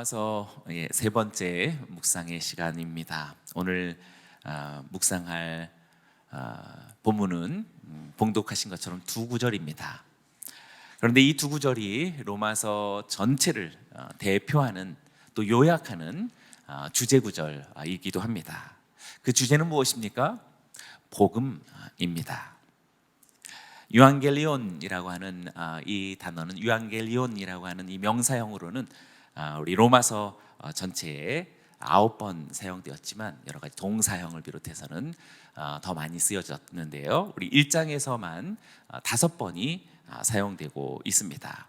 로마서 세 번째 묵상의 시간입니다. 오늘 묵상할 본문은 봉독하신 것처럼 두 구절입니다. 그런데 이 두 구절이 로마서 전체를 대표하는 또 요약하는 주제 구절이기도 합니다. 그 주제는 무엇입니까? 복음입니다. 유앙겔리온이라고 하는 이 단어는 유앙겔리온이라고 하는 이 명사형으로는 우리 로마서 전체에 9번 사용되었지만 여러 가지 동사형을 비롯해서는 더 많이 쓰여졌는데요. 우리 1장에서만 5번이 사용되고 있습니다.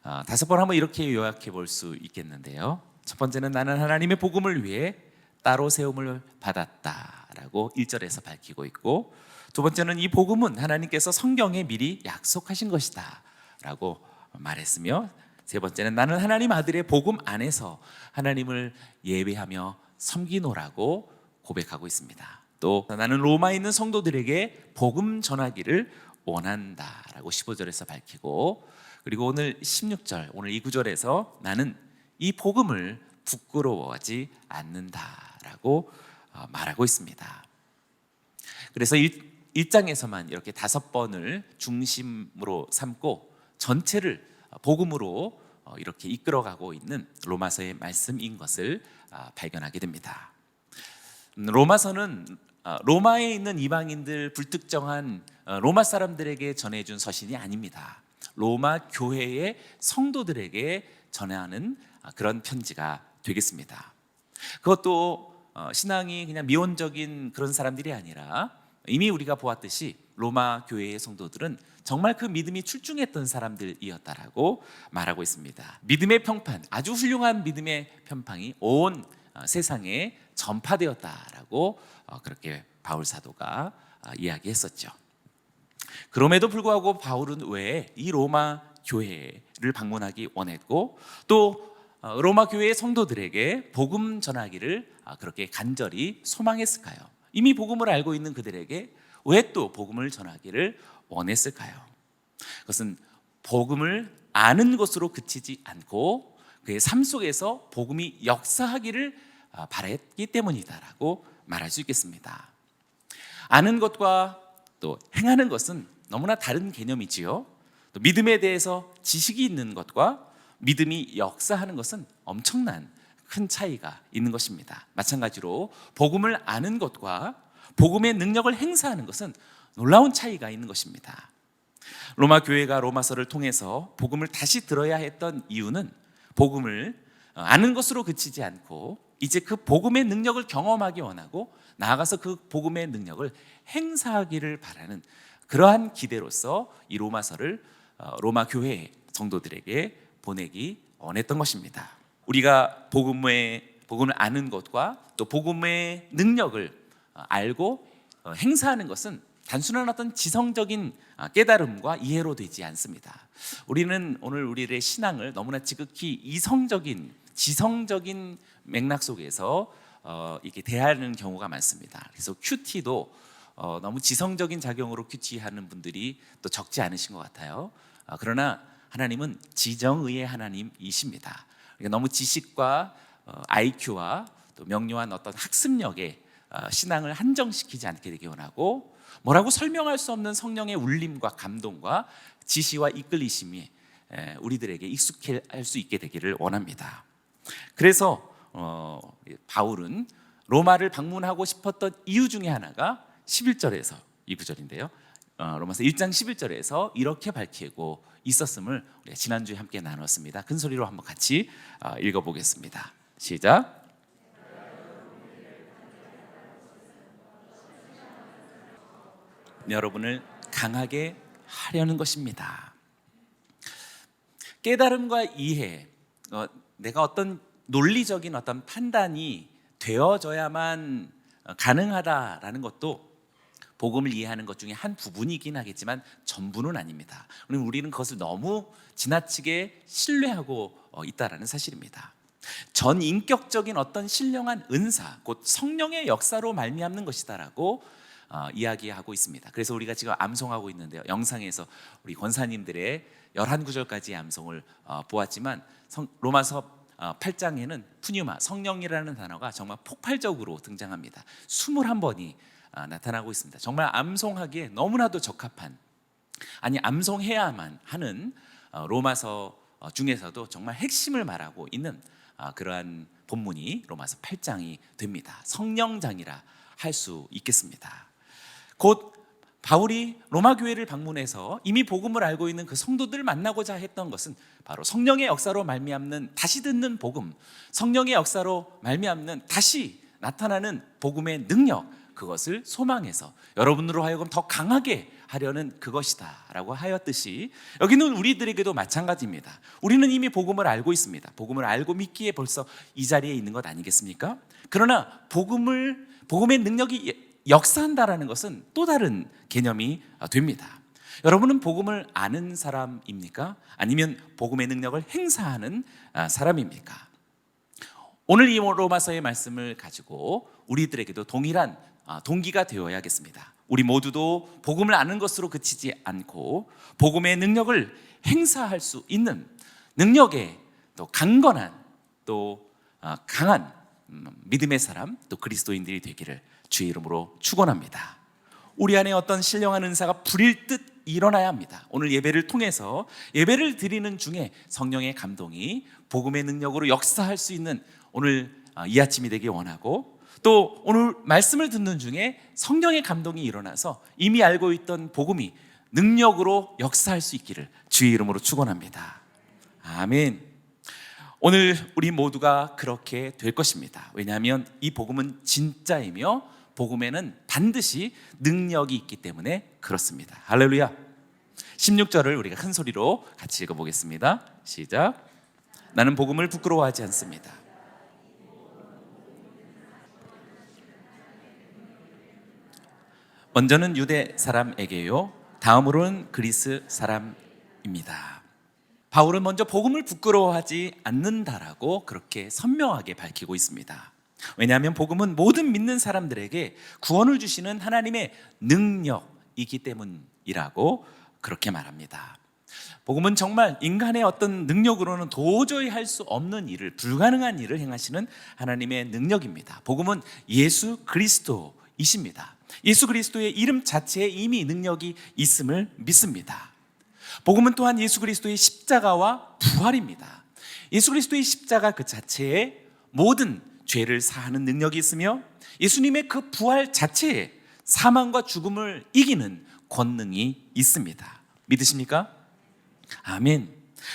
5번 한번 이렇게 요약해 볼 수 있겠는데요. 첫 번째는 나는 하나님의 복음을 위해 따로 세움을 받았다라고 1절에서 밝히고 있고, 두 번째는 이 복음은 하나님께서 성경에 미리 약속하신 것이다 라고 말했으며, 세 번째는 나는 하나님 아들의 복음 안에서 하나님을 예배하며 섬기노라고 고백하고 있습니다. 또 나는 로마에 있는 성도들에게 복음 전하기를 원한다라고 15절에서 밝히고, 그리고 오늘 16절, 오늘 이 구절에서 나는 이 복음을 부끄러워하지 않는다라고 말하고 있습니다. 그래서 1장에서만 이렇게 5번을 중심으로 삼고 전체를 복음으로 이렇게 이끌어가고 있는 로마서의 말씀인 것을 발견하게 됩니다. 로마서는 로마에 있는 이방인들, 불특정한 로마 사람들에게 전해준 서신이 아닙니다. 로마 교회의 성도들에게 전하는 그런 편지가 되겠습니다. 그것도 신앙이 그냥 미온적인 그런 사람들이 아니라 이미 우리가 보았듯이 로마 교회의 성도들은 정말 그 믿음이 출중했던 사람들이었다라고 말하고 있습니다. 믿음의 평판, 아주 훌륭한 믿음의 편팡이 온 세상에 전파되었다라고 그렇게 바울 사도가 이야기했었죠. 그럼에도 불구하고 바울은 왜 이 로마 교회를 방문하기 원했고, 또 로마 교회의 성도들에게 복음 전하기를 그렇게 간절히 소망했을까요? 이미 복음을 알고 있는 그들에게 왜 또 복음을 전하기를 원했을까요? 그것은 복음을 아는 것으로 그치지 않고 그의 삶 속에서 복음이 역사하기를 바랬기 때문이다라고 말할 수 있겠습니다. 아는 것과 또 행하는 것은 너무나 다른 개념이지요. 또 믿음에 대해서 지식이 있는 것과 믿음이 역사하는 것은 엄청난 큰 차이가 있는 것입니다. 마찬가지로 복음을 아는 것과 복음의 능력을 행사하는 것은 놀라운 차이가 있는 것입니다. 로마 교회가 로마서를 통해서 복음을 다시 들어야 했던 이유는 복음을 아는 것으로 그치지 않고 이제 그 복음의 능력을 경험하기 원하고, 나아가서 그 복음의 능력을 행사하기를 바라는 그러한 기대로서 이 로마서를 로마 교회의 성도들에게 보내기 원했던 것입니다. 우리가 복음을 아는 것과 또 복음의 능력을 알고 행사하는 것은 단순한 어떤 지성적인 깨달음과 이해로 되지 않습니다. 우리는 오늘 우리의 신앙을 너무나 지극히 이성적인, 지성적인 맥락 속에서 이렇게 대하는 경우가 많습니다. 그래서 큐티도 너무 지성적인 작용으로 큐티하는 분들이 또 적지 않으신 것 같아요. 그러나 하나님은 지정의의 하나님이십니다. 그러니까 너무 지식과 IQ와 또 명료한 어떤 학습력에 신앙을 한정시키지 않게 되기 원하고, 뭐라고 설명할 수 없는 성령의 울림과 감동과 지시와 이끌리심이 우리들에게 익숙할 수 있게 되기를 원합니다. 그래서 바울은 로마를 방문하고 싶었던 이유 중에 하나가 11절에서 이 구절인데요. 로마서 1장 11절에서 이렇게 밝히고 있었음을 우리가 지난주에 함께 나눴습니다. 큰 소리로 한번 같이 읽어보겠습니다. 시작. 여러분을 강하게 하려는 것입니다. 깨달음과 이해, 내가 어떤 논리적인 어떤 판단이 되어져야만 가능하다라는 것도 복음을 이해하는 것 중에 한 부분이긴 하겠지만 전부는 아닙니다. 우리는 그것을 너무 지나치게 신뢰하고 있다라는 사실입니다. 전인격적인 어떤 신령한 은사, 곧 성령의 역사로 말미암는 것이다라고 이야기하고 있습니다. 그래서 우리가 지금 암송하고 있는데요, 영상에서 우리 권사님들의 11구절까지의 암송을 보았지만 로마서 8장에는 푸뉴마, 성령이라는 단어가 정말 폭발적으로 등장합니다. 21번이 나타나고 있습니다. 정말 암송하기에 너무나도 적합한, 아니 암송해야만 하는 로마서 중에서도 정말 핵심을 말하고 있는 그러한 본문이 로마서 8장이 됩니다. 성령장이라 할 수 있겠습니다. 곧 바울이 로마 교회를 방문해서 이미 복음을 알고 있는 그 성도들을 만나고자 했던 것은 바로 성령의 역사로 말미암는 다시 듣는 복음, 성령의 역사로 말미암는 다시 나타나는 복음의 능력, 그것을 소망해서 여러분으로 하여금 더 강하게 하려는 그것이다 라고 하였듯이, 여기는 우리들에게도 마찬가지입니다. 우리는 이미 복음을 알고 있습니다. 복음을 알고 믿기에 벌써 이 자리에 있는 것 아니겠습니까? 그러나 복음의 능력이 역사한다라는 것은 또 다른 개념이 됩니다. 여러분은 복음을 아는 사람입니까? 아니면 복음의 능력을 행사하는 사람입니까? 오늘 이 로마서의 말씀을 가지고 우리들에게도 동일한 동기가 되어야겠습니다. 우리 모두도 복음을 아는 것으로 그치지 않고 복음의 능력을 행사할 수 있는 능력의 또 강건한 또 강한 믿음의 사람, 또 그리스도인들이 되기를 주의 이름으로 축원합니다. 우리 안에 어떤 신령한 은사가 불일 듯 일어나야 합니다. 오늘 예배를 통해서 예배를 드리는 중에 성령의 감동이 복음의 능력으로 역사할 수 있는 오늘 이 아침이 되길 원하고, 또 오늘 말씀을 듣는 중에 성령의 감동이 일어나서 이미 알고 있던 복음이 능력으로 역사할 수 있기를 주의 이름으로 축원합니다. 아멘. 오늘 우리 모두가 그렇게 될 것입니다. 왜냐하면 이 복음은 진짜이며 복음에는 반드시 능력이 있기 때문에 그렇습니다. 할렐루야. 16절을 우리가 큰 소리로 같이 읽어보겠습니다. 시작. 나는 복음을 부끄러워하지 않습니다. 먼저는 유대 사람에게요, 다음으로는 그리스 사람입니다. 바울은 먼저 복음을 부끄러워하지 않는다라고 그렇게 선명하게 밝히고 있습니다. 왜냐하면 복음은 모든 믿는 사람들에게 구원을 주시는 하나님의 능력이기 때문이라고 그렇게 말합니다. 복음은 정말 인간의 어떤 능력으로는 도저히 할 수 없는 일을, 불가능한 일을 행하시는 하나님의 능력입니다. 복음은 예수 그리스도이십니다. 예수 그리스도의 이름 자체에 이미 능력이 있음을 믿습니다. 복음은 또한 예수 그리스도의 십자가와 부활입니다. 예수 그리스도의 십자가 그 자체에 모든 죄를 사하는 능력이 있으며 예수님의 그 부활 자체에 사망과 죽음을 이기는 권능이 있습니다. 믿으십니까? 아멘.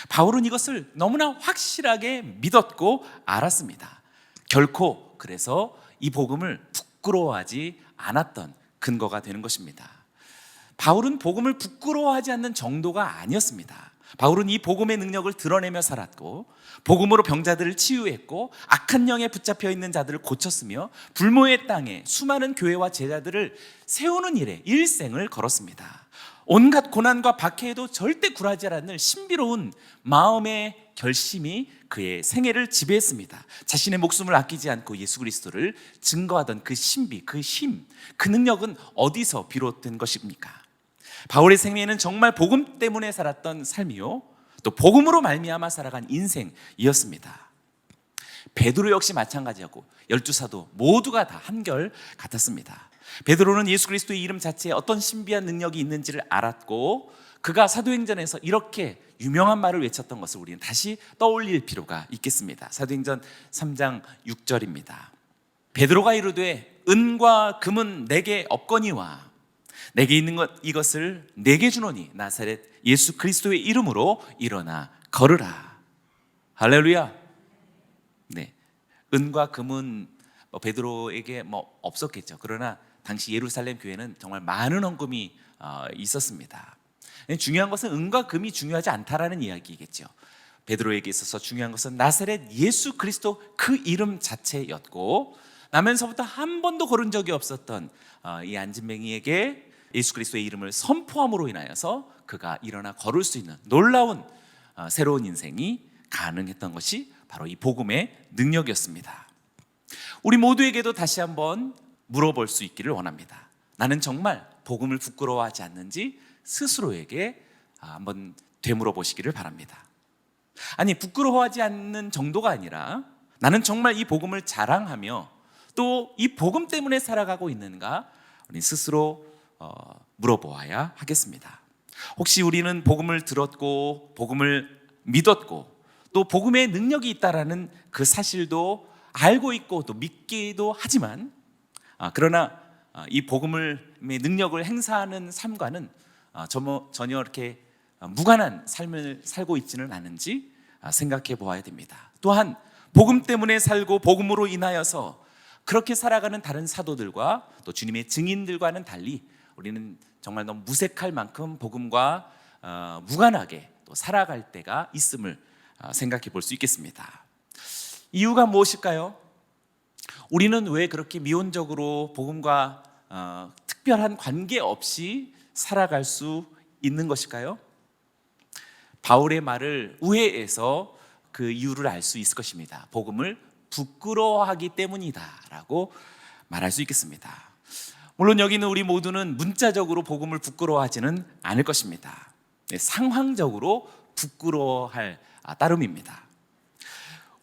바울은 이것을 너무나 확실하게 믿었고 알았습니다. 결코 그래서 이 복음을 부끄러워하지 않았던 근거가 되는 것입니다. 바울은 복음을 부끄러워하지 않는 정도가 아니었습니다. 바울은 이 복음의 능력을 드러내며 살았고, 복음으로 병자들을 치유했고, 악한 영에 붙잡혀 있는 자들을 고쳤으며, 불모의 땅에 수많은 교회와 제자들을 세우는 일에 일생을 걸었습니다. 온갖 고난과 박해에도 절대 굴하지 않을 신비로운 마음의 결심이 그의 생애를 지배했습니다. 자신의 목숨을 아끼지 않고 예수 그리스도를 증거하던 그 신비, 그 힘, 그 능력은 어디서 비롯된 것입니까? 바울의 생애는 정말 복음 때문에 살았던 삶이요, 또 복음으로 말미암아 살아간 인생이었습니다. 베드로 역시 마찬가지였고 12사도 모두가 다 한결 같았습니다. 베드로는 예수 그리스도의 이름 자체에 어떤 신비한 능력이 있는지를 알았고, 그가 사도행전에서 이렇게 유명한 말을 외쳤던 것을 우리는 다시 떠올릴 필요가 있겠습니다. 사도행전 3장 6절입니다. 베드로가 이르되 은과 금은 내게 없거니와 내게 있는 것 이것을 내게 주노니 나사렛 예수 그리스도의 이름으로 일어나 걸으라. 할렐루야. 네, 은과 금은 베드로에게 없었겠죠. 그러나 당시 예루살렘 교회는 정말 많은 헌금이 있었습니다. 중요한 것은 은과 금이 중요하지 않다라는 이야기겠죠. 베드로에게 있어서 중요한 것은 나사렛 예수 그리스도 그 이름 자체였고, 나면서부터 한 번도 걸은 적이 없었던 이 안진뱅이에게 예수 그리스도의 이름을 선포함으로 인하여서 그가 일어나 걸을 수 있는 놀라운 새로운 인생이 가능했던 것이 바로 이 복음의 능력이었습니다. 우리 모두에게도 다시 한번 물어볼 수 있기를 원합니다. 나는 정말 복음을 부끄러워하지 않는지 스스로에게 한번 되물어 보시기를 바랍니다. 아니, 부끄러워하지 않는 정도가 아니라 나는 정말 이 복음을 자랑하며 또 이 복음 때문에 살아가고 있는가 우리 스스로 물어보아야 하겠습니다. 혹시 우리는 복음을 들었고 복음을 믿었고 또 복음의 능력이 있다라는 그 사실도 알고 있고 또 믿기도 하지만 그러나 이 복음의 능력을 행사하는 삶과는 전혀 이렇게 무관한 삶을 살고 있지는 않은지 생각해 보아야 됩니다. 또한 복음 때문에 살고 복음으로 인하여서 그렇게 살아가는 다른 사도들과 또 주님의 증인들과는 달리 우리는 정말 너무 무색할 만큼 복음과 무관하게 또 살아갈 때가 있음을 생각해 볼 수 있겠습니다. 이유가 무엇일까요? 우리는 왜 그렇게 미온적으로 복음과 특별한 관계 없이 살아갈 수 있는 것일까요? 바울의 말을 우회해서 그 이유를 알 수 있을 것입니다. 복음을 부끄러워하기 때문이다라고 말할 수 있겠습니다. 물론 여기는 우리 모두는 문자적으로 복음을 부끄러워하지는 않을 것입니다. 상황적으로 부끄러워할 따름입니다.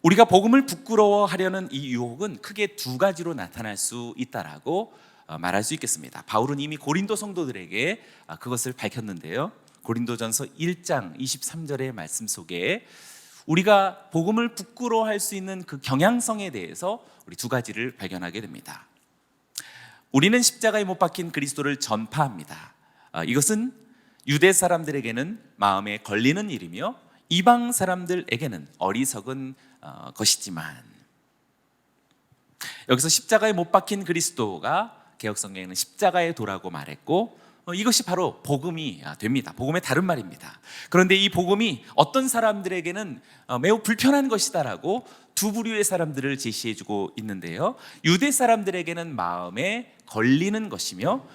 우리가 복음을 부끄러워하려는 이 유혹은 크게 두 가지로 나타날 수 있다라고 말할 수 있겠습니다. 바울은 이미 고린도 성도들에게 그것을 밝혔는데요. 고린도전서 1장 23절의 말씀 속에 우리가 복음을 부끄러워할 수 있는 그 경향성에 대해서 우리 두 가지를 발견하게 됩니다. 우리는 십자가에 못 박힌 그리스도를 전파합니다. 이것은 유대 사람들에게는 마음에 걸리는 일이며 이방 사람들에게는 어리석은 것이지만, 여기서 십자가에 못 박힌 그리스도가 개역성경에는 십자가의 도라고 말했고 이것이 바로 복음이 됩니다. 복음의 다른 말입니다. 그런데 이 복음이 어떤 사람들에게는 매우 불편한 것이다라고 두 부류의 사람들을 제시해주고 있는데요. 유대 사람들에게는 마음에 걸리는 것이며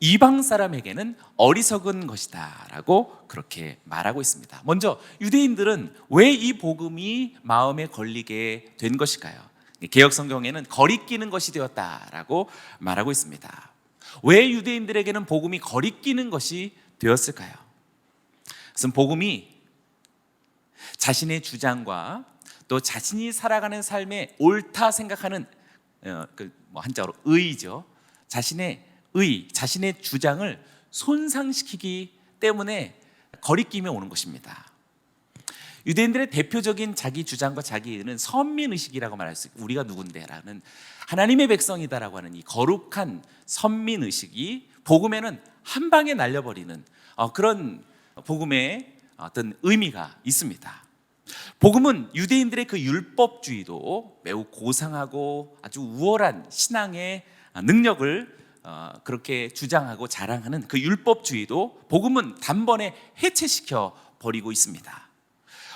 이방 사람에게는 어리석은 것이다라고 그렇게 말하고 있습니다. 먼저 유대인들은 왜 이 복음이 마음에 걸리게 된 것일까요? 개역성경에는 거리끼는 것이 되었다라고 말하고 있습니다. 왜 유대인들에게는 복음이 거리끼는 것이 되었을까요? 그것은 복음이 자신의 주장과 또 자신이 살아가는 삶에 옳다 생각하는 한자어로 의죠. 자신의 의, 자신의 주장을 손상시키기 때문에 거리낌이 오는 것입니다. 유대인들의 대표적인 자기 주장과 자기 의는 선민의식이라고 말할 수 있고, 우리가 누군데라는 하나님의 백성이다라고 하는 이 거룩한 선민의식이 복음에는 한 방에 날려버리는 그런 복음의 어떤 의미가 있습니다. 복음은 유대인들의 그 율법주의도 매우 고상하고 아주 우월한 신앙의 능력을 그렇게 주장하고 자랑하는 그 율법주의도 복음은 단번에 해체시켜 버리고 있습니다.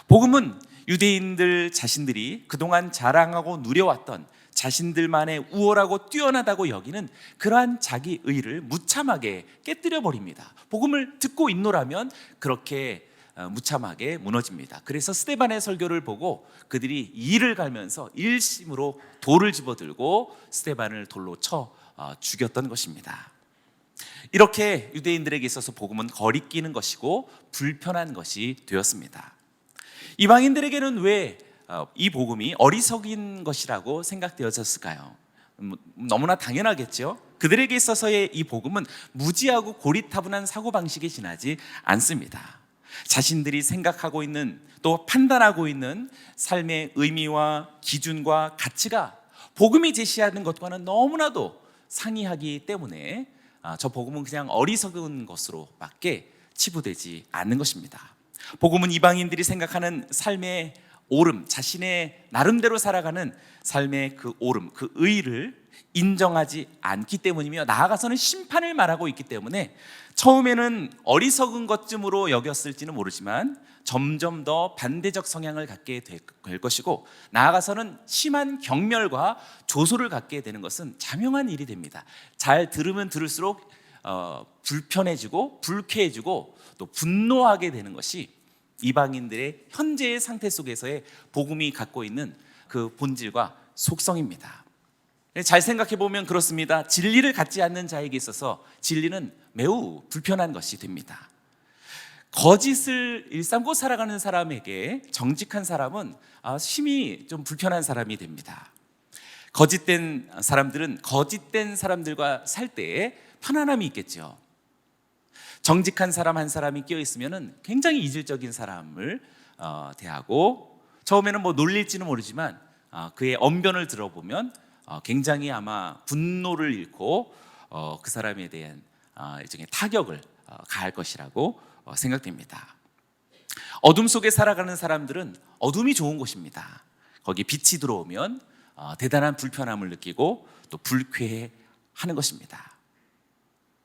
복음은 유대인들 자신들이 그동안 자랑하고 누려왔던 자신들만의 우월하고 뛰어나다고 여기는 그러한 자기 의를 무참하게 깨뜨려 버립니다. 복음을 듣고 있노라면 그렇게 무참하게 무너집니다. 그래서 스데반의 설교를 보고 그들이 이를 갈면서 일심으로 돌을 집어들고 스데반을 돌로 쳐 죽였던 것입니다. 이렇게 유대인들에게 있어서 복음은 거리끼는 것이고 불편한 것이 되었습니다. 이방인들에게는 왜 이 복음이 어리석인 것이라고 생각되어졌을까요? 너무나 당연하겠죠. 그들에게 있어서의 이 복음은 무지하고 고리타분한 사고방식에 지나지 않습니다. 자신들이 생각하고 있는 또 판단하고 있는 삶의 의미와 기준과 가치가 복음이 제시하는 것과는 너무나도 상이하기 때문에 저 복음은 그냥 어리석은 것으로 밖에 치부되지 않는 것입니다. 복음은 이방인들이 생각하는 삶의 옳음, 자신의 나름대로 살아가는 삶의 그 옳음, 그 의를 인정하지 않기 때문이며 나아가서는 심판을 말하고 있기 때문에 처음에는 어리석은 것쯤으로 여겼을지는 모르지만 점점 더 반대적 성향을 갖게 될 것이고 나아가서는 심한 경멸과 조소를 갖게 되는 것은 자명한 일이 됩니다. 잘 들으면 들을수록 불편해지고 불쾌해지고 또 분노하게 되는 것이 이방인들의 현재의 상태 속에서의 복음이 갖고 있는 그 본질과 속성입니다. 잘 생각해 보면 그렇습니다. 진리를 갖지 않는 자에게 있어서 진리는 매우 불편한 것이 됩니다. 거짓을 일삼고 살아가는 사람에게 정직한 사람은 심히 좀 불편한 사람이 됩니다. 거짓된 사람들은 거짓된 사람들과 살 때에 편안함이 있겠죠. 정직한 사람 한 사람이 끼어 있으면 굉장히 이질적인 사람을 대하고, 처음에는 뭐 놀릴지는 모르지만 그의 언변을 들어보면 굉장히 아마 분노를 잃고 그 사람에 대한 일종의 타격을 가할 것이라고 생각됩니다. 어둠 속에 살아가는 사람들은 어둠이 좋은 곳입니다. 거기 빛이 들어오면 대단한 불편함을 느끼고 또 불쾌해하는 것입니다.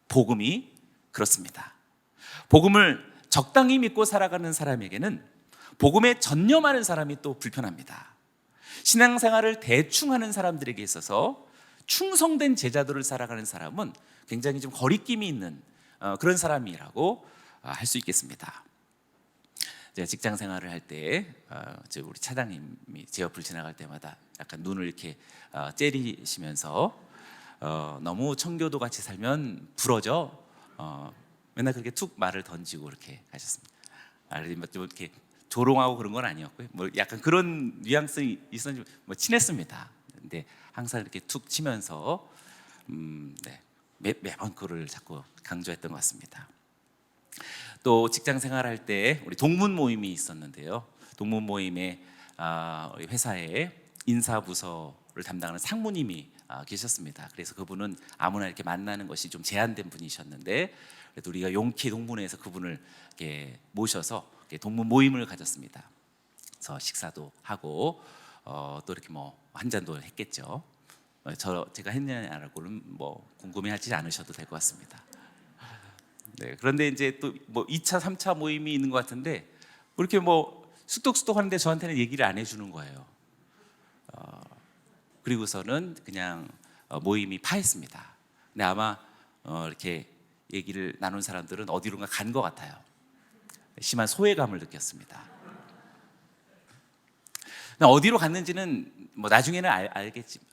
복음이 그렇습니다. 복음을 적당히 믿고 살아가는 사람에게는 복음에 전념하는 사람이 또 불편합니다. 신앙생활을 대충 하는 사람들에게 있어서 충성된 제자들을 살아가는 사람은 굉장히 좀 거리낌이 있는 그런 사람이라고 할 수 있겠습니다. 제가 직장 생활을 할 때 우리 차장님이 제 옆을 지나갈 때마다 약간 눈을 이렇게 째리시면서 너무 청교도 같이 살면 부러져, 맨날 그렇게 툭 말을 던지고 이렇게 하셨습니다. 좀 이렇게 조롱하고 그런 건 아니었고요. 뭐 약간 그런 뉘앙스가 있었는지 뭐 친했습니다. 근데 항상 이렇게 툭 치면서 매번 그거를 자꾸 강조했던 것 같습니다. 또 직장 생활할 때 우리 동문 모임이 있었는데요. 동문 모임에 우리 회사에 인사부서를 담당하는 상무님이 계셨습니다. 그래서 그분은 아무나 이렇게 만나는 것이 좀 제한된 분이셨는데, 그래도 우리가 용케 동문회에서 그분을 이렇게 모셔서 동문 모임을 가졌습니다. 그래서 식사도 하고 또 이렇게 뭐 한 잔도 했겠죠. 제가 했냐라고는 뭐 궁금해하지 않으셔도 될 것 같습니다. 네, 그런데 이제 또 뭐 2차, 3차 모임이 있는 것 같은데 이렇게 뭐 쑥덕쑥덕 하는데 저한테는 얘기를 안 해주는 거예요. 그리고서는 그냥 모임이 파했습니다. 근데 아마 이렇게 얘기를 나눈 사람들은 어디론가 간 것 같아요. 심한 소외감을 느꼈습니다. 어디로 갔는지는 뭐 나중에는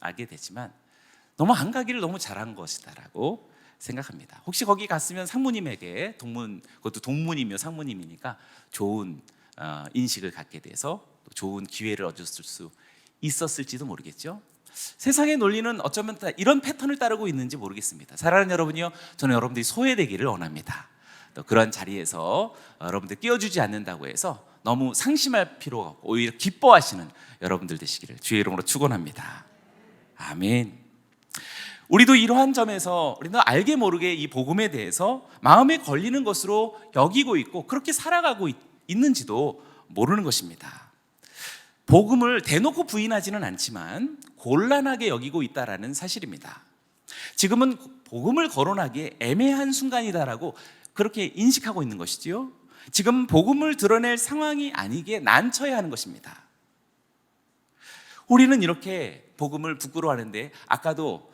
알게 됐지만 너무 안 가기를 너무 잘한 것이다라고 생각합니다. 혹시 거기 갔으면 상무님에게 그것도 동문이며 상무님이니까 좋은 인식을 갖게 돼서 좋은 기회를 얻었을 수 있었을지도 모르겠죠. 세상의 논리는 어쩌면 이런 패턴을 따르고 있는지 모르겠습니다. 사랑하는 여러분이요, 저는 여러분들이 소외되기를 원합니다. 또 그런 자리에서 여러분들 끼워주지 않는다고 해서 너무 상심할 필요가 없고 오히려 기뻐하시는 여러분들 되시기를 주의 이름으로 축원합니다. 아멘. 우리도 이러한 점에서 우리는 알게 모르게 이 복음에 대해서 마음에 걸리는 것으로 여기고 있고 그렇게 살아가고 있는지도 모르는 것입니다. 복음을 대놓고 부인하지는 않지만 곤란하게 여기고 있다라는 사실입니다. 지금은 복음을 거론하기에 애매한 순간이다라고 그렇게 인식하고 있는 것이지요. 지금 복음을 드러낼 상황이 아니기에 난처해하는 것입니다. 우리는 이렇게 복음을 부끄러워하는데 아까도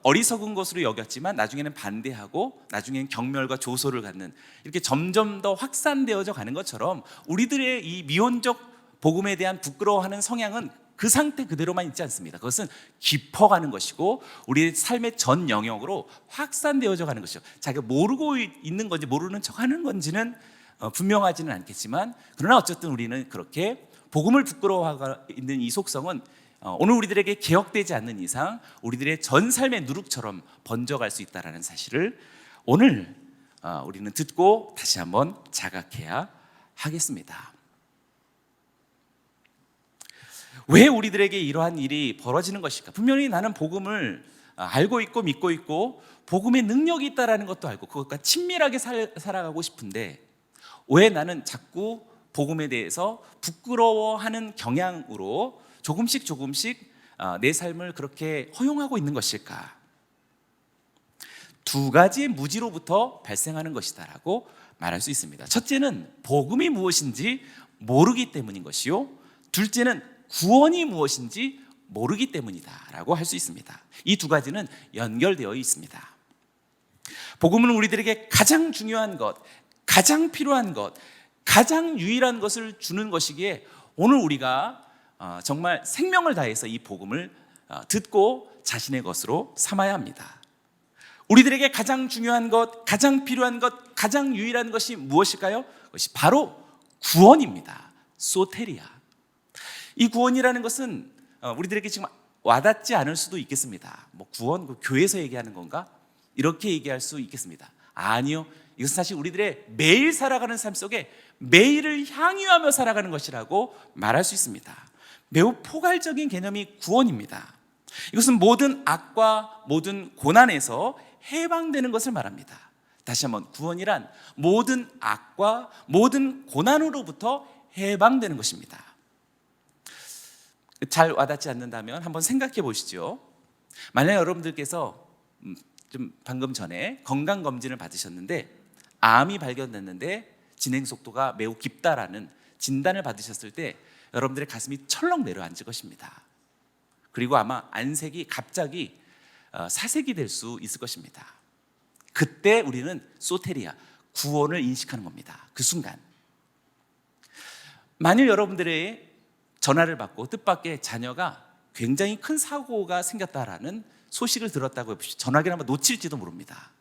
어리석은 것으로 여겼지만 나중에는 반대하고 나중에는 경멸과 조소를 갖는, 이렇게 점점 더 확산되어져 가는 것처럼 우리들의 이 미온적 복음에 대한 부끄러워하는 성향은 그 상태 그대로만 있지 않습니다. 그것은 깊어가는 것이고 우리의 삶의 전 영역으로 확산되어져 가는 것이죠. 자기가 모르고 있는 건지 모르는 척하는 건지는 분명하지는 않겠지만, 그러나 어쨌든 우리는 그렇게 복음을 부끄러워하고 있는 이 속성은 오늘 우리들에게 개혁되지 않는 이상 우리들의 전 삶의 누룩처럼 번져갈 수 있다는 사실을 오늘 우리는 듣고 다시 한번 자각해야 하겠습니다. 왜 우리들에게 이러한 일이 벌어지는 것일까? 분명히 나는 복음을 알고 있고 믿고 있고 복음의 능력이 있다는 것도 알고 그것과 친밀하게 살아가고 싶은데 왜 나는 자꾸 복음에 대해서 부끄러워하는 경향으로 조금씩 내 삶을 그렇게 허용하고 있는 것일까? 두 가지의 무지로부터 발생하는 것이다라고 말할 수 있습니다. 첫째는 복음이 무엇인지 모르기 때문인 것이요, 둘째는 구원이 무엇인지 모르기 때문이다라고 할 수 있습니다. 이 두 가지는 연결되어 있습니다. 복음은 우리들에게 가장 중요한 것, 가장 필요한 것, 가장 유일한 것을 주는 것이기에 오늘 우리가 정말 생명을 다해서 이 복음을 듣고 자신의 것으로 삼아야 합니다. 우리들에게 가장 중요한 것, 가장 필요한 것, 가장 유일한 것이 무엇일까요? 것이 바로 구원입니다. 소테리아. 이 구원이라는 것은 우리들에게 지금 와닿지 않을 수도 있겠습니다. 뭐 구원, 교회에서 얘기하는 건가? 이렇게 얘기할 수 있겠습니다. 아니요, 이것은 사실 우리들의 매일 살아가는 삶 속에 매일을 향유하며 살아가는 것이라고 말할 수 있습니다. 매우 포괄적인 개념이 구원입니다. 이것은 모든 악과 모든 고난에서 해방되는 것을 말합니다. 다시 한번, 구원이란 모든 악과 모든 고난으로부터 해방되는 것입니다. 잘 와닿지 않는다면 한번 생각해 보시죠. 만약 여러분들께서 좀 방금 전에 건강검진을 받으셨는데 암이 발견됐는데 진행 속도가 매우 깊다라는 진단을 받으셨을 때 여러분들의 가슴이 철렁 내려앉을 것입니다. 그리고 아마 안색이 갑자기 사색이 될 수 있을 것입니다. 그때 우리는 소테리아, 구원을 인식하는 겁니다. 그 순간. 만일 여러분들의 전화를 받고 뜻밖의 자녀가 굉장히 큰 사고가 생겼다라는 소식을 들었다고 해보시죠. 전화기를 한번 놓칠지도 모릅니다.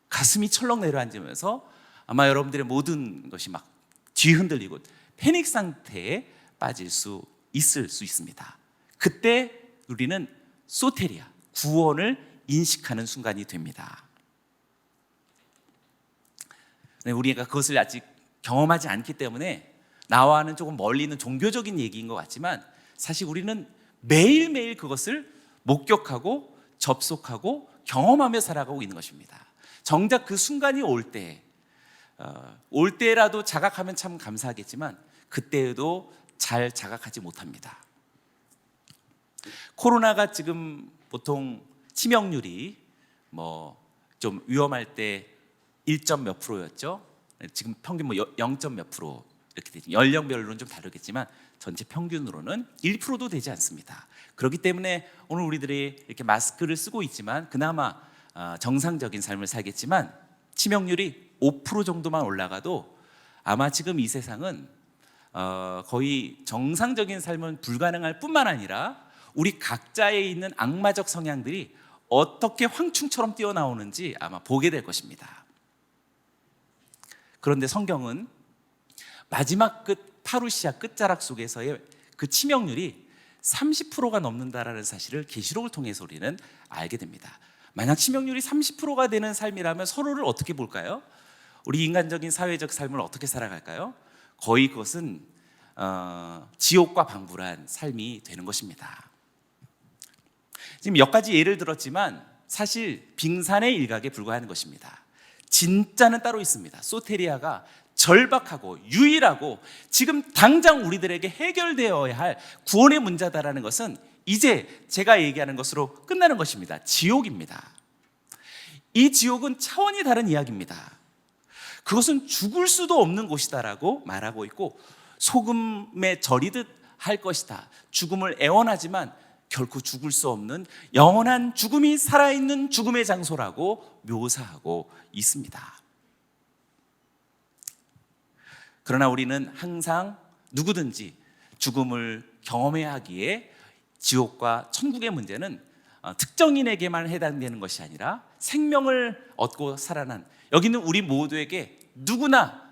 가슴이 철렁 내려앉으면서 아마 여러분들의 모든 것이 막 뒤흔들리고 패닉 상태에 빠질 수 있습니다. 그때 우리는 소테리아, 구원을 인식하는 순간이 됩니다. 우리가 그것을 아직 경험하지 않기 때문에 나와는 조금 멀리 있는 종교적인 얘기인 것 같지만 사실 우리는 매일매일 그것을 목격하고 접속하고 경험하며 살아가고 있는 것입니다. 정작 그 순간이 올 때라도 자각하면 참 감사하겠지만 그때에도 잘 자각하지 못합니다. 코로나가 지금 보통 치명률이 좀 위험할 때 1점 몇 프로였죠. 지금 평균 0점 몇 프로 이렇게 되죠. 연령별로는 좀 다르겠지만 전체 평균으로는 1%도 되지 않습니다. 그렇기 때문에 오늘 우리들이 이렇게 마스크를 쓰고 있지만 그나마 정상적인 삶을 살겠지만 치명률이 5% 정도만 올라가도 아마 지금 이 세상은 거의 정상적인 삶은 불가능할 뿐만 아니라 우리 각자에 있는 악마적 성향들이 어떻게 황충처럼 뛰어나오는지 아마 보게 될 것입니다. 그런데 성경은 마지막 파루시아 끝자락 속에서의 그 치명률이 30%가 넘는다라는 사실을 계시록을 통해서 우리는 알게 됩니다. 만약 치명률이 30%가 되는 삶이라면 서로를 어떻게 볼까요? 우리 인간적인 사회적 삶을 어떻게 살아갈까요? 거의 그것은 지옥과 방불한 삶이 되는 것입니다. 지금 몇 가지 예를 들었지만 사실 빙산의 일각에 불과한 것입니다. 진짜는 따로 있습니다. 소테리아가 절박하고 유일하고 지금 당장 우리들에게 해결되어야 할 구원의 문제다라는 것은 이제 제가 얘기하는 것으로 끝나는 것입니다. 지옥입니다. 이 지옥은 차원이 다른 이야기입니다. 그것은 죽을 수도 없는 곳이다라고 말하고 있고 소금에 절이듯 할 것이다. 죽음을 애원하지만 결코 죽을 수 없는 영원한 죽음이 살아있는 죽음의 장소라고 묘사하고 있습니다. 그러나 우리는 항상 누구든지 죽음을 경험해야 하기에 지옥과 천국의 문제는 특정인에게만 해당되는 것이 아니라 생명을 얻고 살아난 여기 있는 우리 모두에게 누구나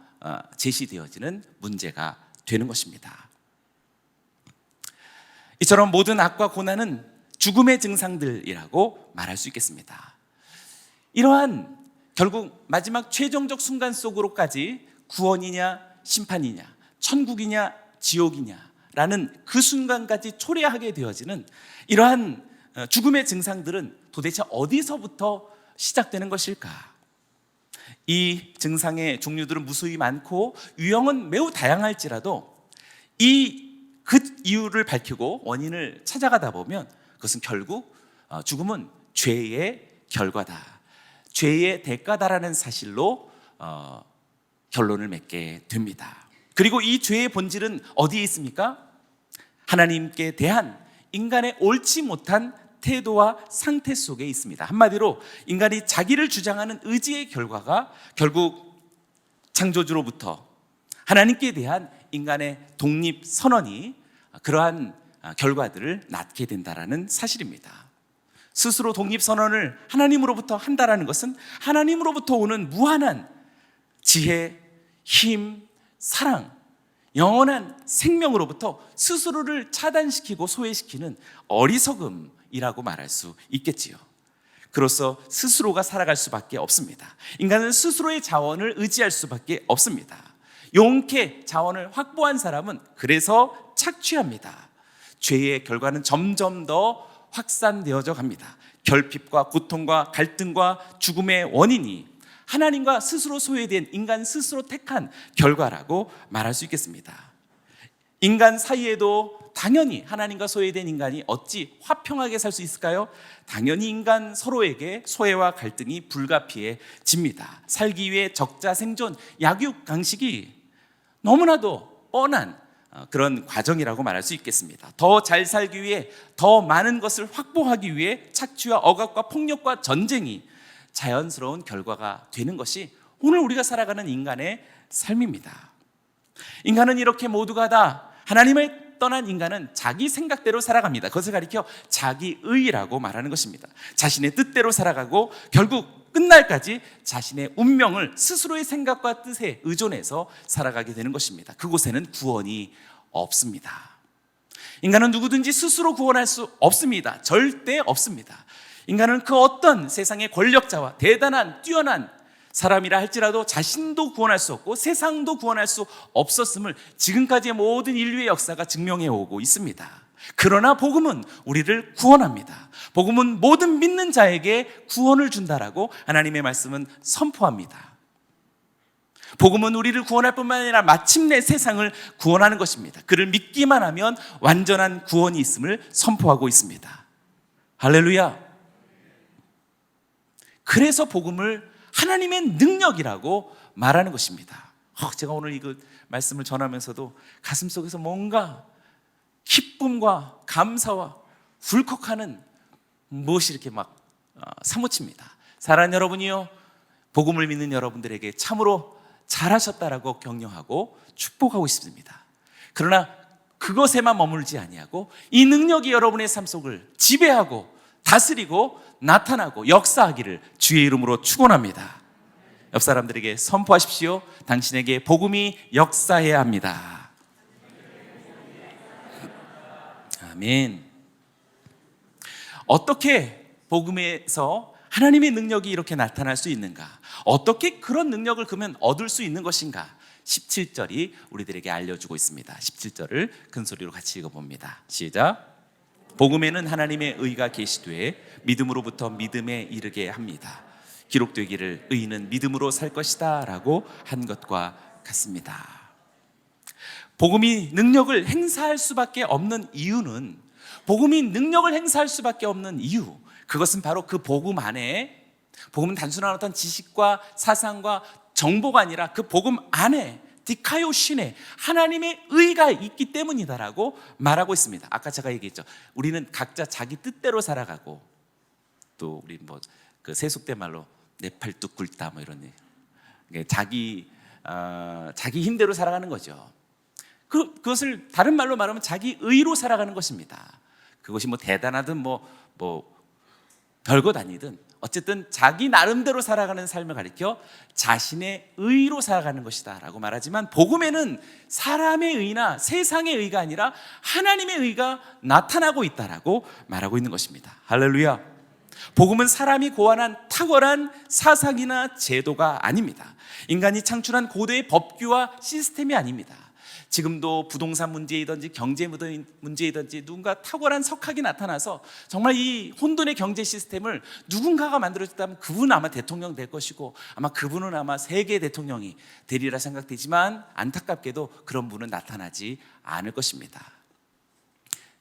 제시되어지는 문제가 되는 것입니다. 이처럼 모든 악과 고난은 죽음의 증상들이라고 말할 수 있겠습니다. 이러한 결국 마지막 최종적 순간 속으로까지 구원이냐 심판이냐 천국이냐 지옥이냐라는 그 순간까지 초래하게 되어지는 이러한 죽음의 증상들은 도대체 어디서부터 시작되는 것일까? 이 증상의 종류들은 무수히 많고 유형은 매우 다양할지라도 그 이유를 밝히고 원인을 찾아가다 보면 그것은 결국 죽음은 죄의 결과다, 죄의 대가다라는 사실로 결론을 맺게 됩니다. 그리고 이 죄의 본질은 어디에 있습니까? 하나님께 대한 인간의 옳지 못한 태도와 상태 속에 있습니다. 한마디로 인간이 자기를 주장하는 의지의 결과가 결국 창조주로부터 하나님께 대한 인간의 독립 선언이 그러한 결과들을 낳게 된다라는 사실입니다. 스스로 독립 선언을 하나님으로부터 한다라는 것은 하나님으로부터 오는 무한한 지혜, 힘, 사랑, 영원한 생명으로부터 스스로를 차단시키고 소외시키는 어리석음이라고 말할 수 있겠지요. 그로써 스스로가 살아갈 수밖에 없습니다. 인간은 스스로의 자원을 의지할 수밖에 없습니다. 용케 자원을 확보한 사람은 그래서 착취합니다. 죄의 결과는 점점 더 확산되어져 갑니다. 결핍과 고통과 갈등과 죽음의 원인이 하나님과 스스로 소외된 인간 스스로 택한 결과라고 말할 수 있겠습니다. 인간 사이에도 당연히 하나님과 소외된 인간이 어찌 화평하게 살 수 있을까요? 당연히 인간 서로에게 소외와 갈등이 불가피해집니다. 살기 위해 적자 생존, 약육강식이 너무나도 뻔한 그런 과정이라고 말할 수 있겠습니다. 더 잘 살기 위해, 더 많은 것을 확보하기 위해 착취와 억압과 폭력과 전쟁이 자연스러운 결과가 되는 것이 오늘 우리가 살아가는 인간의 삶입니다. 인간은 이렇게 모두가 다 하나님을 떠난 인간은 자기 생각대로 살아갑니다. 그것을 가리켜 자기의라고 말하는 것입니다. 자신의 뜻대로 살아가고 결국 끝날까지 자신의 운명을 스스로의 생각과 뜻에 의존해서 살아가게 되는 것입니다. 그곳에는 구원이 없습니다. 인간은 누구든지 스스로 구원할 수 없습니다. 절대 없습니다. 인간은 그 어떤 세상의 권력자와 대단한 뛰어난 사람이라 할지라도 자신도 구원할 수 없고 세상도 구원할 수 없었음을 지금까지의 모든 인류의 역사가 증명해 오고 있습니다. 그러나 복음은 우리를 구원합니다. 복음은 모든 믿는 자에게 구원을 준다라고 하나님의 말씀은 선포합니다. 복음은 우리를 구원할 뿐만 아니라 마침내 세상을 구원하는 것입니다. 그를 믿기만 하면 완전한 구원이 있음을 선포하고 있습니다. 할렐루야. 그래서 복음을 하나님의 능력이라고 말하는 것입니다. 제가 오늘 이 말씀을 전하면서도 가슴속에서 뭔가 기쁨과 감사와 울컥하는 무엇이 이렇게 막 사무칩니다. 사랑하는 여러분이요, 복음을 믿는 여러분들에게 참으로 잘하셨다라고 격려하고 축복하고 싶습니다. 그러나 그것에만 머물지 아니하고 이 능력이 여러분의 삶 속을 지배하고 다스리고 나타나고 역사하기를 주의 이름으로 축원합니다. 옆 사람들에게 선포하십시오. 당신에게 복음이 역사해야 합니다. 아멘. 어떻게 복음에서 하나님의 능력이 이렇게 나타날 수 있는가? 어떻게 그런 능력을 그러면 얻을 수 있는 것인가? 17절이 우리들에게 알려주고 있습니다. 17절을 큰 소리로 같이 읽어봅니다. 시작. 복음에는 하나님의 의가 계시되 믿음으로부터 믿음에 이르게 합니다. 기록되기를 의인은 믿음으로 살 것이다 라고 한 것과 같습니다. 복음이 능력을 행사할 수밖에 없는 이유는, 복음이 능력을 행사할 수밖에 없는 이유, 그것은 바로 그 복음 안에, 복음은 단순한 어떤 지식과 사상과 정보가 아니라 그 복음 안에 디카요신에 하나님의 의가 있기 때문이다라고 말하고 있습니다. 아까 제가 얘기했죠. 우리는 각자 자기 뜻대로 살아가고, 또 우리 그 세속대 말로 내 팔뚝 굵다 뭐 이런 얘기. 자기 힘대로 살아가는 거죠. 그것을 다른 말로 말하면 자기 의로 살아가는 것입니다. 그것이 대단하든 별것 아니든 어쨌든 자기 나름대로 살아가는 삶을 가리켜 자신의 의로 살아가는 것이다 라고 말하지만, 복음에는 사람의 의나 세상의 의가 아니라 하나님의 의가 나타나고 있다라고 말하고 있는 것입니다. 할렐루야. 복음은 사람이 고안한 탁월한 사상이나 제도가 아닙니다. 인간이 창출한 고도의 법규와 시스템이 아닙니다. 지금도 부동산 문제이든지 경제 문제이든지 누군가 탁월한 석학이 나타나서 정말 이 혼돈의 경제 시스템을 누군가가 만들어줬다면 그분은 아마 대통령 될 것이고, 아마 그분은 아마 세계 대통령이 되리라 생각되지만 안타깝게도 그런 분은 나타나지 않을 것입니다.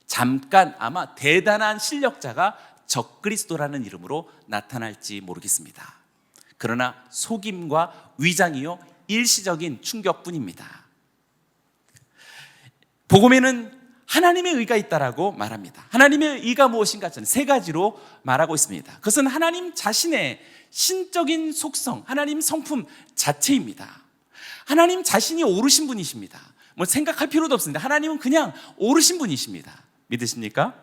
잠깐 아마 대단한 실력자가 적그리스도라는 이름으로 나타날지 모르겠습니다. 그러나 속임과 위장이요 일시적인 충격뿐입니다. 복음에는 하나님의 의가 있다라고 말합니다. 하나님의 의가 무엇인가? 저는 세 가지로 말하고 있습니다. 그것은 하나님 자신의 신적인 속성, 하나님 성품 자체입니다. 하나님 자신이 오르신 분이십니다. 생각할 필요도 없습니다. 하나님은 그냥 오르신 분이십니다. 믿으십니까?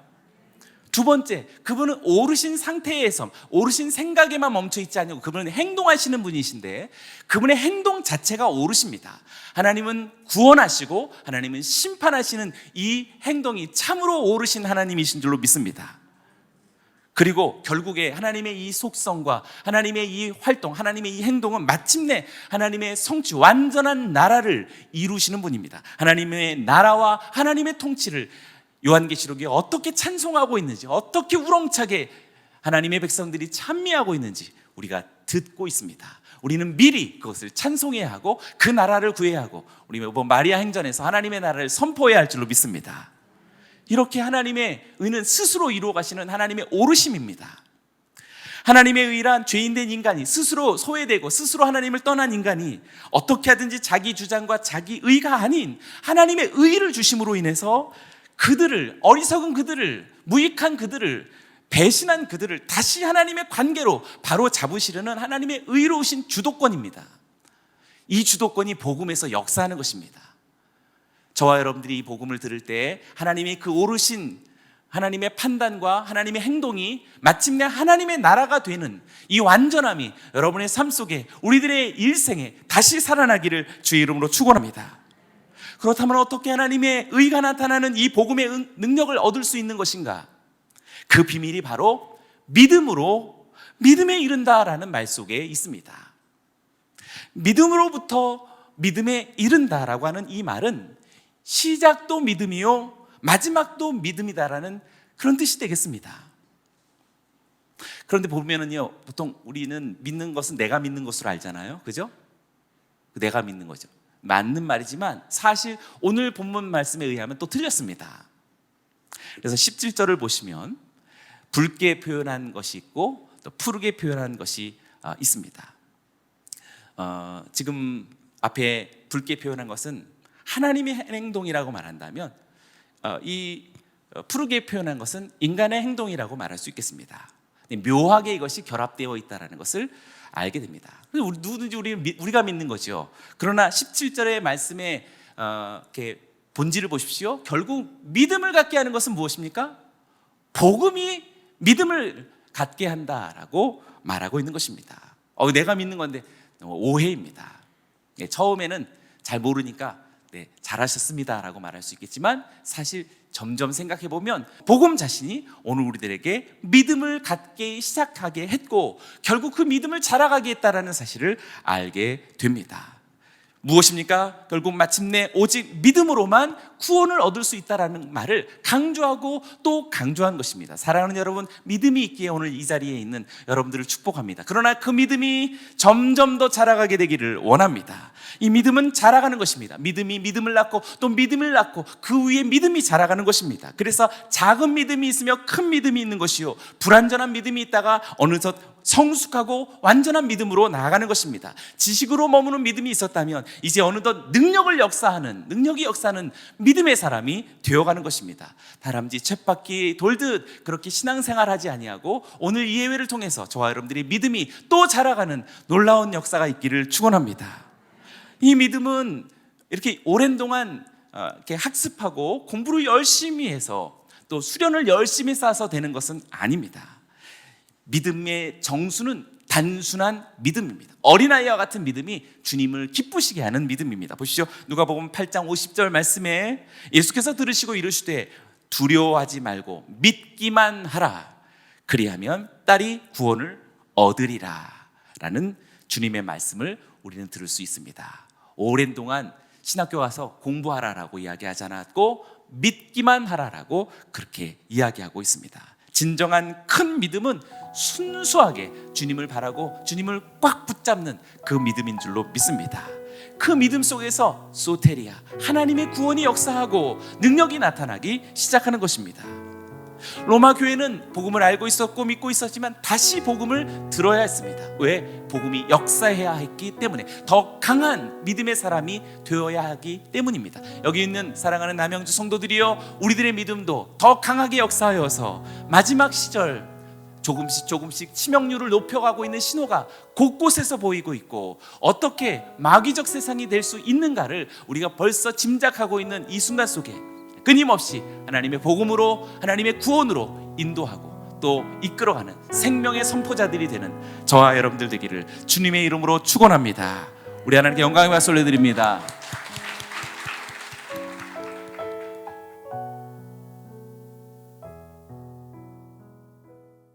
두 번째, 그분은 오르신 상태에서 오르신 생각에만 멈춰 있지 않고 그분은 행동하시는 분이신데 그분의 행동 자체가 오르십니다. 하나님은 구원하시고 하나님은 심판하시는 이 행동이 참으로 오르신 하나님이신 줄로 믿습니다. 그리고 결국에 하나님의 이 속성과 하나님의 이 활동, 하나님의 이 행동은 마침내 하나님의 성취, 완전한 나라를 이루시는 분입니다. 하나님의 나라와 하나님의 통치를 요한계시록이 어떻게 찬송하고 있는지, 어떻게 우렁차게 하나님의 백성들이 찬미하고 있는지 우리가 듣고 있습니다. 우리는 미리 그것을 찬송해야 하고 그 나라를 구해야 하고 우리 이번 마리아 행전에서 하나님의 나라를 선포해야 할 줄로 믿습니다. 이렇게 하나님의 의는 스스로 이루어 가시는 하나님의 오르심입니다. 하나님의 의란 죄인된 인간이 스스로 소외되고 스스로 하나님을 떠난 인간이 어떻게 하든지 자기 주장과 자기 의가 아닌 하나님의 의를 주심으로 인해서 그들을, 어리석은 그들을, 무익한 그들을, 배신한 그들을 다시 하나님의 관계로 바로 잡으시려는 하나님의 의로우신 주도권입니다. 이 주도권이 복음에서 역사하는 것입니다. 저와 여러분들이 이 복음을 들을 때 하나님의 그 오르신 하나님의 판단과 하나님의 행동이 마침내 하나님의 나라가 되는 이 완전함이 여러분의 삶 속에 우리들의 일생에 다시 살아나기를 주의 이름으로 축원합니다. 그렇다면 어떻게 하나님의 의가 나타나는 이 복음의 능력을 얻을 수 있는 것인가? 그 비밀이 바로 믿음으로 믿음에 이른다라는 말 속에 있습니다. 믿음으로부터 믿음에 이른다라고 하는 이 말은 시작도 믿음이요 마지막도 믿음이다라는 그런 뜻이 되겠습니다. 그런데 보면은요, 보통 우리는 믿는 것은 내가 믿는 것으로 알잖아요, 그죠? 내가 믿는 거죠. 맞는 말이지만 사실 오늘 본문 말씀에 의하면 또 틀렸습니다. 그래서 17절을 보시면 붉게 표현한 것이 있고 또 푸르게 표현한 것이 있습니다. 지금 앞에 붉게 표현한 것은 하나님의 행동이라고 말한다면 이 푸르게 표현한 것은 인간의 행동이라고 말할 수 있겠습니다. 묘하게 이것이 결합되어 있다는 것을 알게 됩니다. 누구든지 우리가 믿는 거죠. 그러나 17절의 말씀의 이렇게 본질을 보십시오. 결국 믿음을 갖게 하는 것은 무엇입니까? 복음이 믿음을 갖게 한다라고 말하고 있는 것입니다. 내가 믿는 건데 오해입니다. 처음에는 잘 모르니까 잘하셨습니다라고 말할 수 있겠지만 사실 점점 생각해보면 복음 자신이 오늘 우리들에게 믿음을 갖게 시작하게 했고 결국 그 믿음을 자라가게 했다는 사실을 알게 됩니다. 무엇입니까? 결국 마침내 오직 믿음으로만 구원을 얻을 수 있다는 말을 강조하고 또 강조한 것입니다. 사랑하는 여러분, 믿음이 있기에 오늘 이 자리에 있는 여러분들을 축복합니다. 그러나 그 믿음이 점점 더 자라가게 되기를 원합니다. 이 믿음은 자라가는 것입니다. 믿음이 믿음을 낳고 또 믿음을 낳고 그 위에 믿음이 자라가는 것입니다. 그래서 작은 믿음이 있으며 큰 믿음이 있는 것이요, 불완전한 믿음이 있다가 어느덧 성숙하고 완전한 믿음으로 나아가는 것입니다. 지식으로 머무는 믿음이 있었다면 이제 어느덧 능력이 역사하는 믿음의 사람이 되어가는 것입니다. 다람쥐 쳇바퀴 돌듯 그렇게 신앙생활하지 아니하고 오늘 이 예배를 통해서 저와 여러분들의 믿음이 또 자라가는 놀라운 역사가 있기를 축원합니다. 이 믿음은 이렇게 오랜 동안 이렇게 학습하고 공부를 열심히 해서 또 수련을 열심히 쌓아서 되는 것은 아닙니다. 믿음의 정수는 단순한 믿음입니다. 어린아이와 같은 믿음이 주님을 기쁘시게 하는 믿음입니다. 보시죠. 누가복음 8장 50절 말씀에 예수께서 들으시고 이르시되 두려워하지 말고 믿기만 하라. 그리하면 딸이 구원을 얻으리라 라는 주님의 말씀을 우리는 들을 수 있습니다. 오랜 동안 신학교 가서 공부하라라고 이야기하지 않았고 믿기만 하라라고 그렇게 이야기하고 있습니다. 진정한 큰 믿음은 순수하게 주님을 바라고 주님을 꽉 붙잡는 그 믿음인 줄로 믿습니다. 그 믿음 속에서 소테리아, 하나님의 구원이 역사하고 능력이 나타나기 시작하는 것입니다. 로마 교회는 복음을 알고 있었고 믿고 있었지만 다시 복음을 들어야 했습니다. 왜? 복음이 역사해야 했기 때문에, 더 강한 믿음의 사람이 되어야 하기 때문입니다. 여기 있는 사랑하는 남영주 성도들이여, 우리들의 믿음도 더 강하게 역사하여서 마지막 시절 조금씩 치명률을 높여가고 있는 신호가 곳곳에서 보이고 있고, 어떻게 마귀적 세상이 될 수 있는가를 우리가 벌써 짐작하고 있는 이 순간 속에 끊임없이 하나님의 복음으로, 하나님의 구원으로 인도하고 또 이끌어가는 생명의 선포자들이 되는 저와 여러분들 되기를 주님의 이름으로 축원합니다. 우리 하나님께 영광의 박수 올려드립니다.